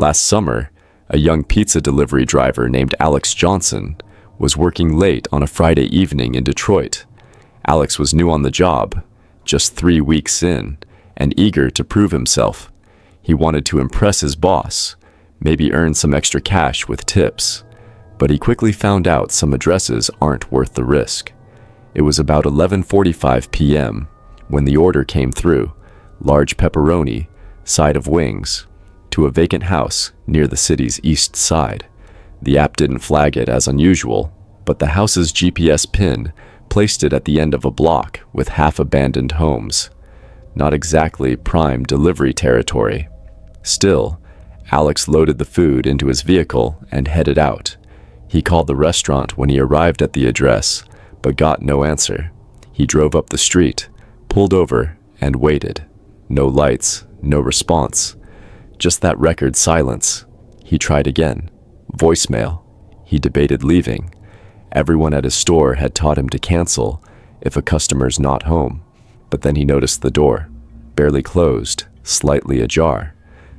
Last summer, a young pizza delivery driver named Alex Johnson was working late on a Friday evening in Detroit. Alex was new on the job, just 3 weeks in, and eager to prove himself. He wanted to impress his boss, maybe earn some extra cash with tips. But he quickly found out some addresses aren't worth the risk. It was about 11:45 p.m. when the order came through: large pepperoni, side of wings, to a vacant house near the city's east side. The app didn't flag it as unusual, but the house's GPS pin placed it at the end of a block with half-abandoned homes. Not exactly prime delivery territory. Still, Alex loaded the food into his vehicle and headed out. He called the restaurant when he arrived at the address, but got no answer. He drove up the street, pulled over, and waited. No lights, no response. Just that record silence. He tried again. Voicemail. He debated leaving. Everyone at his store had taught him to cancel if a customer's not home. But then he noticed the door, barely closed, slightly ajar.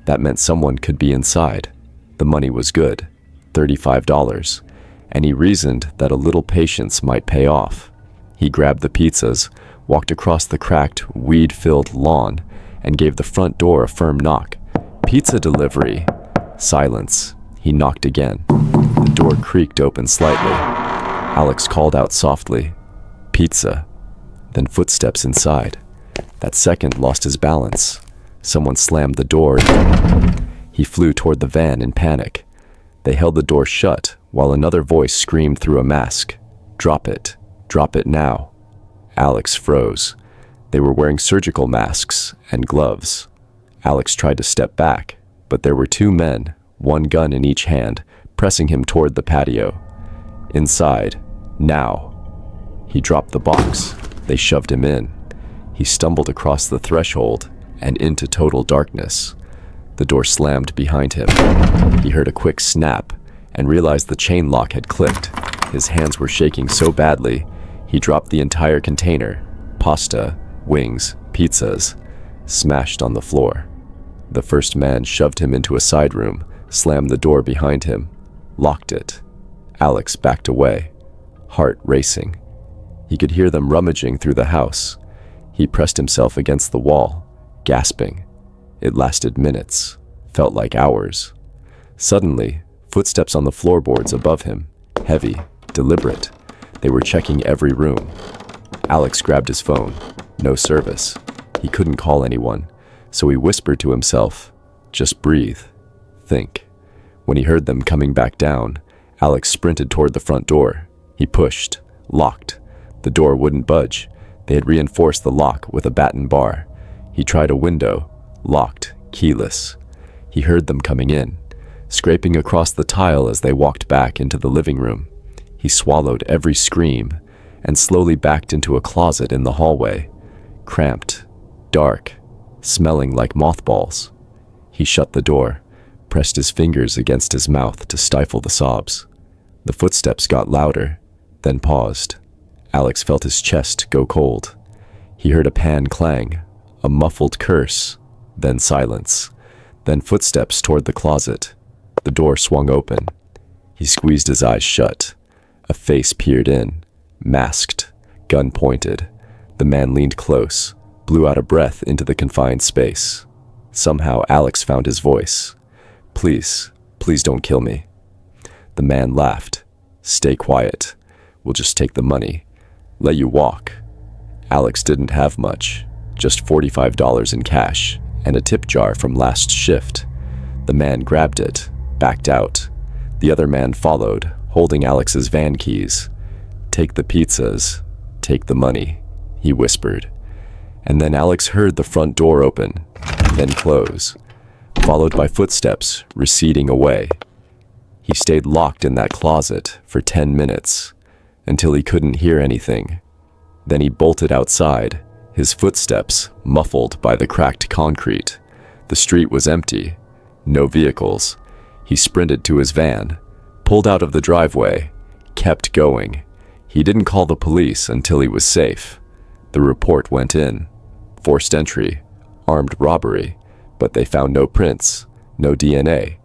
That meant someone could be inside. The money was good, $35, and he reasoned that a little patience might pay off. He grabbed the pizzas, walked across the cracked, weed-filled lawn, and gave the front door a firm knock. "Pizza delivery." Silence. He knocked again. The door creaked open slightly. Alex called out softly, "Pizza." Then footsteps inside. That second lost his balance. Someone slammed the door. He flew toward the van in panic. They held the door shut while another voice screamed through a mask, "Drop it. Drop it now." Alex froze. They were wearing surgical masks and gloves. Alex tried to step back, but there were two men, one gun in each hand, pressing him toward the patio. "Inside. Now." He dropped the box. They shoved him in. He stumbled across the threshold and into total darkness. The door slammed behind him. He heard a quick snap and realized the chain lock had clicked. His hands were shaking so badly, he dropped the entire container, pasta, wings, pizzas, smashed on the floor. The first man shoved him into a side room, slammed the door behind him, locked it. Alex backed away, heart racing. He could hear them rummaging through the house. He pressed himself against the wall, gasping. It lasted minutes, felt like hours. Suddenly, footsteps on the floorboards above him, heavy, deliberate. They were checking every room. Alex grabbed his phone. No service. He couldn't call anyone, so he whispered to himself, "Just breathe. Think." When he heard them coming back down, Alex sprinted toward the front door. He pushed, locked. The door wouldn't budge. They had reinforced the lock with a batten bar. He tried a window, locked, keyless. He heard them coming in, scraping across the tile as they walked back into the living room. He swallowed every scream and slowly backed into a closet in the hallway, cramped, dark, smelling like mothballs. He shut the door, pressed his fingers against his mouth to stifle the sobs. The footsteps got louder, then paused. Alex felt his chest go cold. He heard a pan clang, a muffled curse, then silence, then footsteps toward the closet. The door swung open. He squeezed his eyes shut. A face peered in, masked, gun pointed. The man leaned close, blew out a breath into the confined space. Somehow Alex found his voice. "Please, please don't kill me." The man laughed. "Stay quiet. We'll just take the money. Let you walk." Alex didn't have much, just $45 in cash and a tip jar from last shift. The man grabbed it, backed out. The other man followed, holding Alex's van keys. "Take the pizzas, take the money," he whispered. And then Alex heard the front door open, then close, followed by footsteps receding away. He stayed locked in that closet for 10 minutes, until he couldn't hear anything. Then he bolted outside, his footsteps muffled by the cracked concrete. The street was empty, no vehicles. He sprinted to his van, pulled out of the driveway, kept going. He didn't call the police until he was safe. The report went in. Forced entry, armed robbery, but they found no prints, no DNA.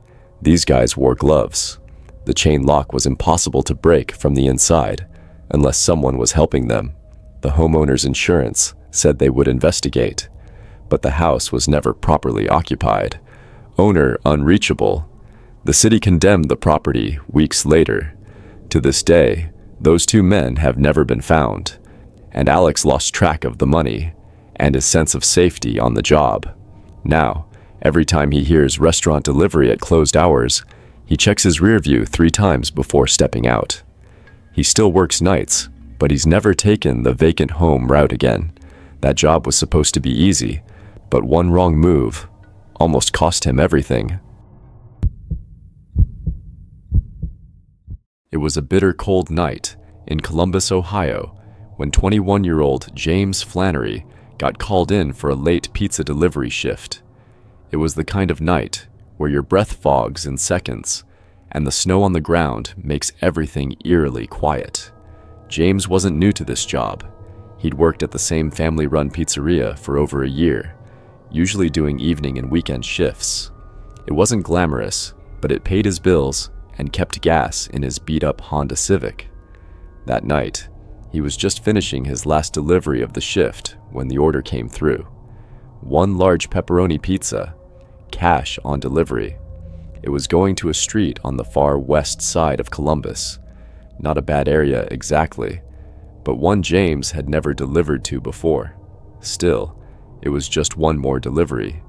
These guys wore gloves. The chain lock was impossible to break from the inside unless someone was helping them. The homeowner's insurance said they would investigate, but the house was never properly occupied. Owner unreachable. The city condemned the property weeks later. To this day, those two men have never been found, and Alex lost track of the money and his sense of safety on the job. Now, every time he hears restaurant delivery at closed hours, he checks his rear view 3 times before stepping out. He still works nights, but he's never taken the vacant home route again. That job was supposed to be easy, but one wrong move almost cost him everything. It was a bitter cold night in Columbus, Ohio, when 21-year-old James Flannery got called in for a late pizza delivery shift. It was the kind of night where your breath fogs in seconds, and the snow on the ground makes everything eerily quiet. James wasn't new to this job. He'd worked at the same family-run pizzeria for over a year, usually doing evening and weekend shifts. It wasn't glamorous, but it paid his bills and kept gas in his beat-up Honda Civic. That night, he was just finishing his last delivery of the shift when the order came through. 1 large pepperoni pizza, cash on delivery. It was going to a street on the far west side of Columbus. Not a bad area exactly, but one James had never delivered to before. Still, it was just one more delivery.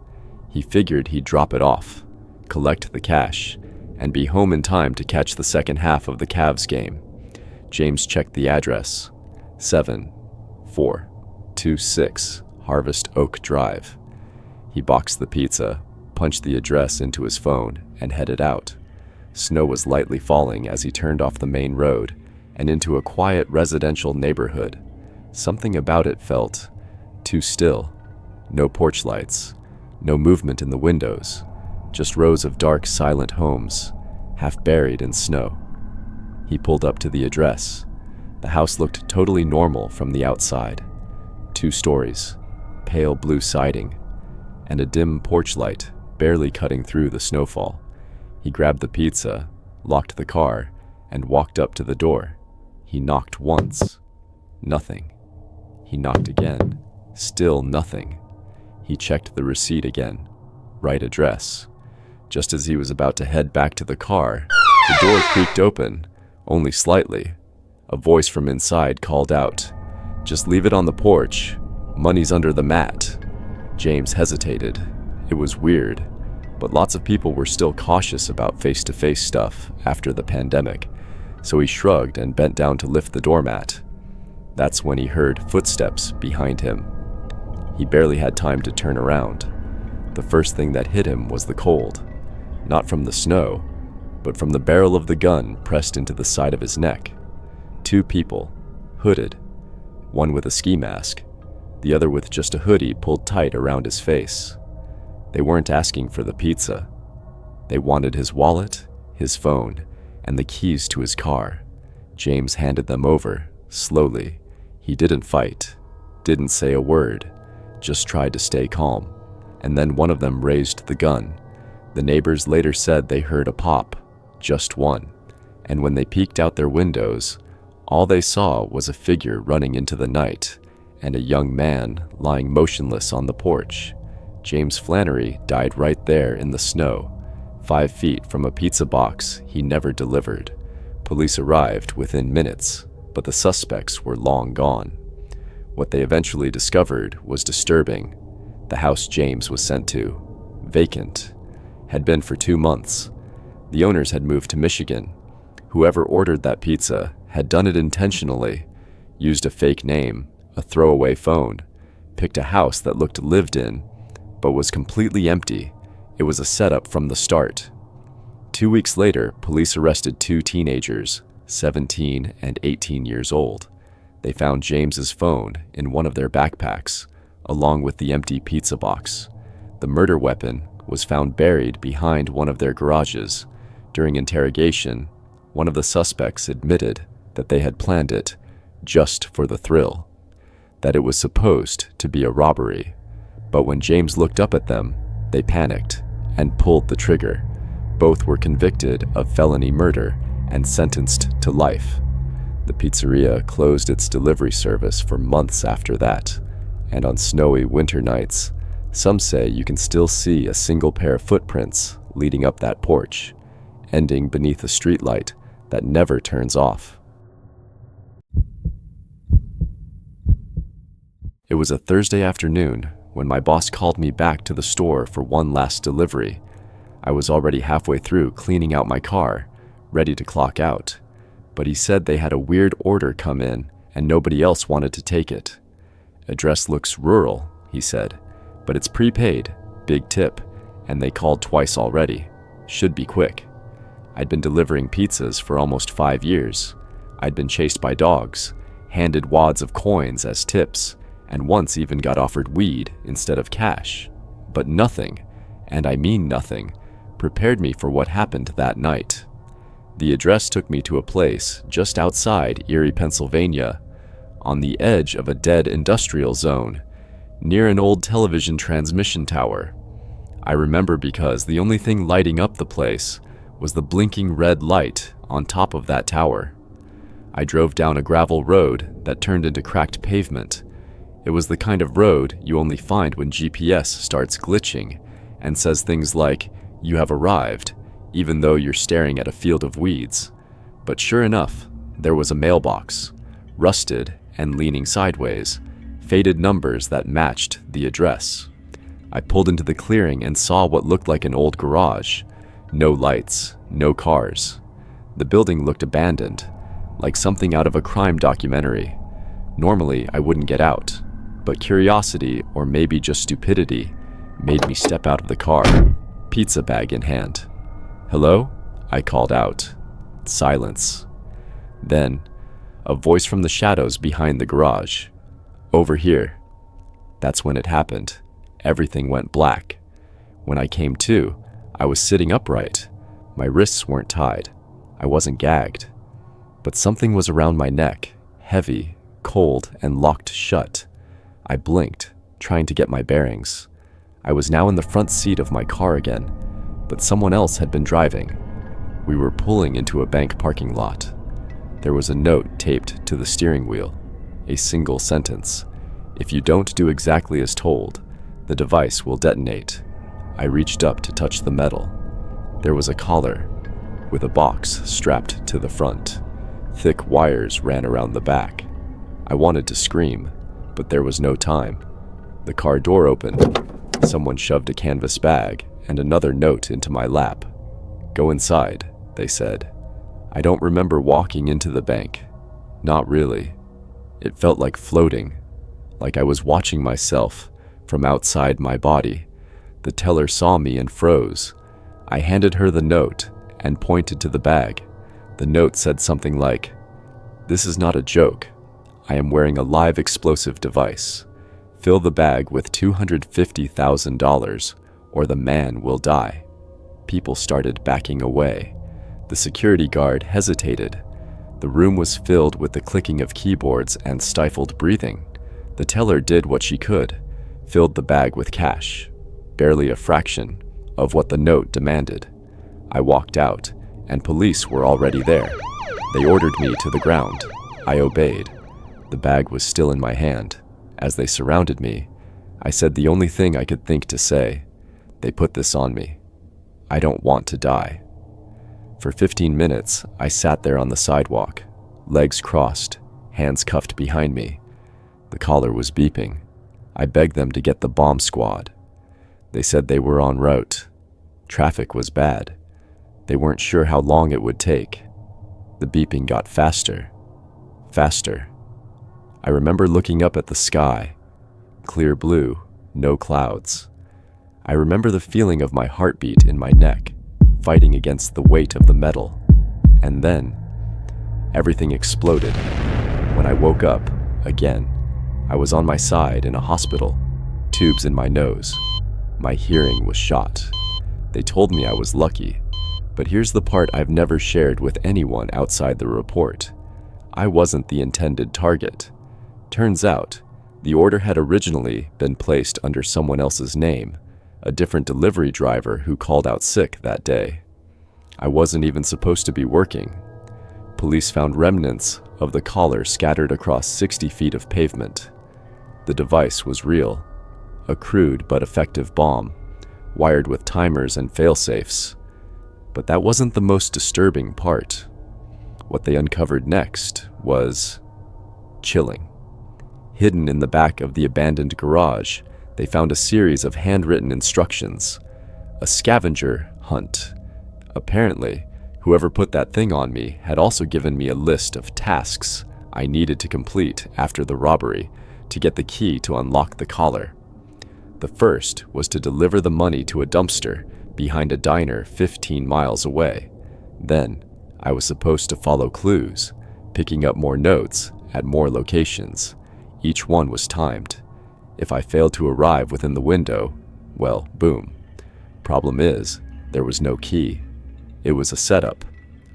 He figured he'd drop it off, collect the cash, and be home in time to catch the second half of the Cavs game. James checked the address. 7426 Harvest Oak Drive. He boxed the pizza, punched the address into his phone, and headed out. Snow was lightly falling as he turned off the main road and into a quiet residential neighborhood. Something about it felt too still. No porch lights, no movement in the windows, just rows of dark, silent homes, half buried in snow. He pulled up to the address. The house looked totally normal from the outside. 2 stories, pale blue siding, and a dim porch light barely cutting through the snowfall. He grabbed the pizza, locked the car, and walked up to the door. He knocked once. Nothing. He knocked again. Still nothing. He checked the receipt again. Right address. Just as he was about to head back to the car, the door creaked open, only slightly. A voice from inside called out, "Just leave it on the porch. Money's under the mat." James hesitated. It was weird, but lots of people were still cautious about face-to-face stuff after the pandemic, so he shrugged and bent down to lift the doormat. That's when he heard footsteps behind him. He barely had time to turn around. The first thing that hit him was the cold, not from the snow, but from the barrel of the gun pressed into the side of his neck. 2 people, hooded, one with a ski mask, the other with just a hoodie pulled tight around his face. They weren't asking for the pizza. They wanted his wallet, his phone, and the keys to his car. James handed them over, slowly. He didn't fight, didn't say a word, just tried to stay calm. And then one of them raised the gun. The neighbors later said they heard a pop, just one. And when they peeked out their windows, all they saw was a figure running into the night and a young man lying motionless on the porch. James Flannery died right there in the snow, 5 feet from a pizza box he never delivered. Police arrived within minutes, but the suspects were long gone. What they eventually discovered was disturbing. The house James was sent to, vacant, had been for 2 months. The owners had moved to Michigan. Whoever ordered that pizza had done it intentionally, used a fake name, a throwaway phone, picked a house that looked lived in, but was completely empty. It was a setup from the start. 2 weeks later, police arrested 2 teenagers, 17 and 18 years old. They found James's phone in one of their backpacks, along with the empty pizza box. The murder weapon was found buried behind one of their garages. During interrogation, one of the suspects admitted that they had planned it just for the thrill, that it was supposed to be a robbery. But when James looked up at them, they panicked and pulled the trigger. Both were convicted of felony murder and sentenced to life. The pizzeria closed its delivery service for months after that, and on snowy winter nights, some say you can still see a single pair of footprints leading up that porch, ending beneath a streetlight that never turns off. It was a Thursday afternoon when my boss called me back to the store for one last delivery. I was already halfway through cleaning out my car, ready to clock out, but he said they had a weird order come in and nobody else wanted to take it. Address looks rural, he said, but it's prepaid, big tip, and they called twice already. Should be quick. I'd been delivering pizzas for almost 5 years. I'd been chased by dogs, handed wads of coins as tips, and once even got offered weed instead of cash. But nothing, and I mean nothing, prepared me for what happened that night. The address took me to a place just outside Erie, Pennsylvania, on the edge of a dead industrial zone, near an old television transmission tower. I remember because the only thing lighting up the place was the blinking red light on top of that tower. I drove down a gravel road that turned into cracked pavement. It was the kind of road you only find when GPS starts glitching and says things like, "You have arrived," even though you're staring at a field of weeds. But sure enough, there was a mailbox, rusted and leaning sideways, faded numbers that matched the address. I pulled into the clearing and saw what looked like an old garage. No lights, no cars. The building looked abandoned, like something out of a crime documentary. Normally, I wouldn't get out, but curiosity, or maybe just stupidity, made me step out of the car, pizza bag in hand. "Hello?" I called out. Silence. Then, a voice from the shadows behind the garage. "Over here." That's when it happened. Everything went black. When I came to, I was sitting upright. My wrists weren't tied. I wasn't gagged. But something was around my neck, heavy, cold, and locked shut. I blinked, trying to get my bearings. I was now in the front seat of my car again, but someone else had been driving. We were pulling into a bank parking lot. There was a note taped to the steering wheel, a single sentence. "If you don't do exactly as told, the device will detonate." I reached up to touch the metal. There was a collar, with a box strapped to the front. Thick wires ran around the back. I wanted to scream, but there was no time. The car door opened. Someone shoved a canvas bag and another note into my lap. "Go inside," they said. I don't remember walking into the bank. Not really. It felt like floating, like I was watching myself from outside my body. The teller saw me and froze. I handed her the note and pointed to the bag. The note said something like, "This is not a joke. I am wearing a live explosive device. Fill the bag with $250,000 or the man will die." People started backing away. The security guard hesitated. The room was filled with the clicking of keyboards and stifled breathing. The teller did what she could, filled the bag with cash, barely a fraction of what the note demanded. I walked out, and police were already there. They ordered me to the ground. I obeyed. The bag was still in my hand. As they surrounded me, I said the only thing I could think to say. They put this on me. I don't want to die. For 15 minutes, I sat there on the sidewalk, legs crossed, hands cuffed behind me. The collar was beeping. I begged them to get the bomb squad. They said they were en route. Traffic was bad. They weren't sure how long it would take. The beeping got faster. Faster. I remember looking up at the sky. Clear blue, no clouds. I remember the feeling of my heartbeat in my neck, fighting against the weight of the metal. And then, everything exploded. When I woke up, again, I was on my side in a hospital, tubes in my nose. My hearing was shot. They told me I was lucky, but here's the part I've never shared with anyone outside the report. I wasn't the intended target. Turns out, the order had originally been placed under someone else's name, a different delivery driver who called out sick that day. I wasn't even supposed to be working. Police found remnants of the collar scattered across 60 feet of pavement. The device was real, a crude but effective bomb, wired with timers and failsafes. But that wasn't the most disturbing part. What they uncovered next was chilling. Hidden in the back of the abandoned garage, they found a series of handwritten instructions. A scavenger hunt. Apparently, whoever put that thing on me had also given me a list of tasks I needed to complete after the robbery to get the key to unlock the collar. The first was to deliver the money to a dumpster behind a diner 15 miles away. Then, I was supposed to follow clues, picking up more notes at more locations. Each one was timed. If I failed to arrive within the window, well, boom. Problem is, there was no key. It was a setup,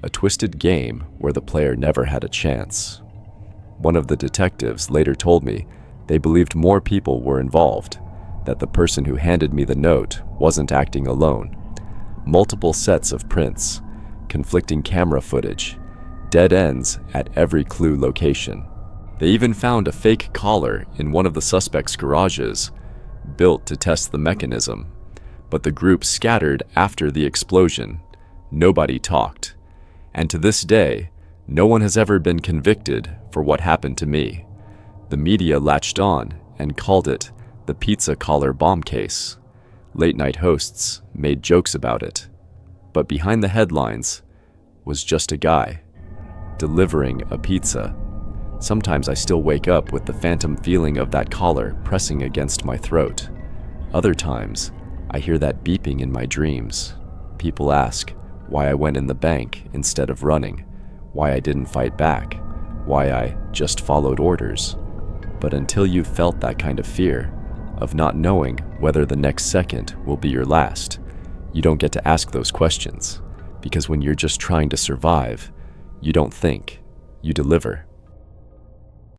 a twisted game where the player never had a chance. One of the detectives later told me they believed more people were involved, that the person who handed me the note wasn't acting alone. Multiple sets of prints, conflicting camera footage, dead ends at every clue location. They even found a fake collar in one of the suspects' garages, built to test the mechanism. But the group scattered after the explosion. Nobody talked. And to this day, no one has ever been convicted for what happened to me. The media latched on and called it the pizza collar bomb case. Late-night hosts made jokes about it. But behind the headlines was just a guy delivering a pizza. Sometimes I still wake up with the phantom feeling of that collar pressing against my throat. Other times, I hear that beeping in my dreams. People ask why I went in the bank instead of running, why I didn't fight back, why I just followed orders. But until you've felt that kind of fear, of not knowing whether the next second will be your last, you don't get to ask those questions. Because when you're just trying to survive, you don't think, you deliver.